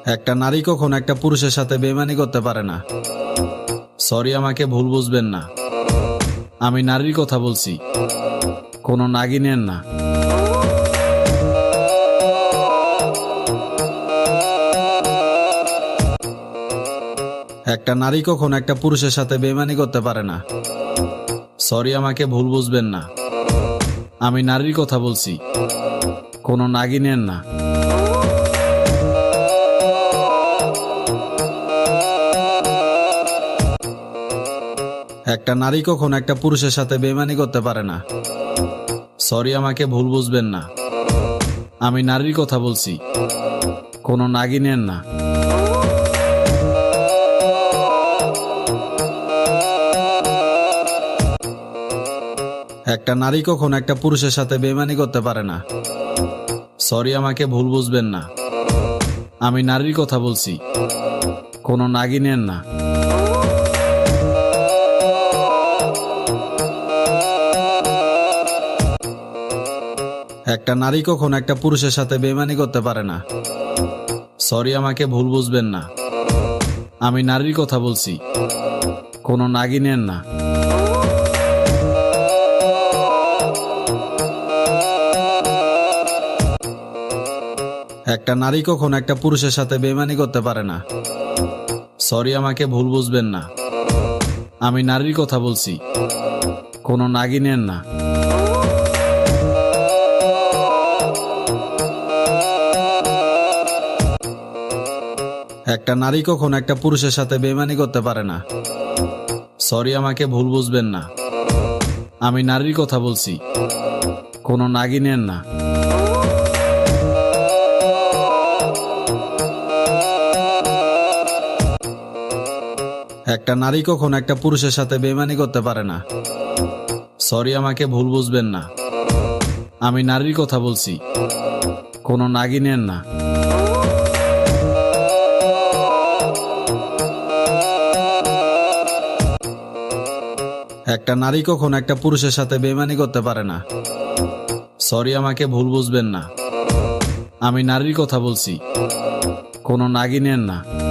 একটা নারী কখনো একটা পুরুষের সাথে বেইমানি করতে পারে না। সরি, আমাকে ভুল বুঝবেন না। আমি নারীর কথা বলছি, কোনো নাগিনের না। একটা নারী কখনো একটা পুরুষের সাথে বেইমানি করতে পারে না। সরি, আমাকে ভুল বুঝবেন না। আমি নারীর কথা বলছি, কোনো নাগিনের না। একটা নারী কখনো একটা পুরুষের সাথে বেইমানি করতে পারে না। সরি, আমাকে ভুল বুঝবেন না। আমি নারীর কথা বলছি, কোনো নাগিনের না। একটা নারী কখনো একটা পুরুষের সাথে বেইমানি করতে পারে না। সরি, আমাকে ভুল বুঝবেন না। আমি নারীর কথা বলছি, কোনো নাগিনের না। একটা নারী কখনো একটা পুরুষের সাথে বেইমানি করতে পারে না। সরি, আমাকে ভুল বুঝবেন না। আমি নারীর কথা বলছি, কোনো নাগিনের না। একটা নারী কখনো একটা পুরুষের সাথে বেইমানি করতে পারে না। সরি, আমাকে ভুল বুঝবেন না। আমি নারীর কথা বলছি, কোনো নাগিনের না। একটা নারী কখনো একটা পুরুষের সাথে বেইমানি করতে পারে না। সরি, আমাকে ভুল বুঝবেন না। আমি নারীর কথা বলছি, কোনো নাগিনের না। একটা নারী কখনো একটা পুরুষের সাথে বেইমানি করতে পারে না। সরি, আমাকে ভুল বুঝবেন না। আমি নারীর কথা বলছি, কোনো নাগিনের না। একটা নারী কখনো একটা পুরুষের সাথে বেইমানি করতে পারে না। সরি, আমাকে ভুল বুঝবেন না। আমি নারীর কথা বলছি, কোনো নাগিনের না।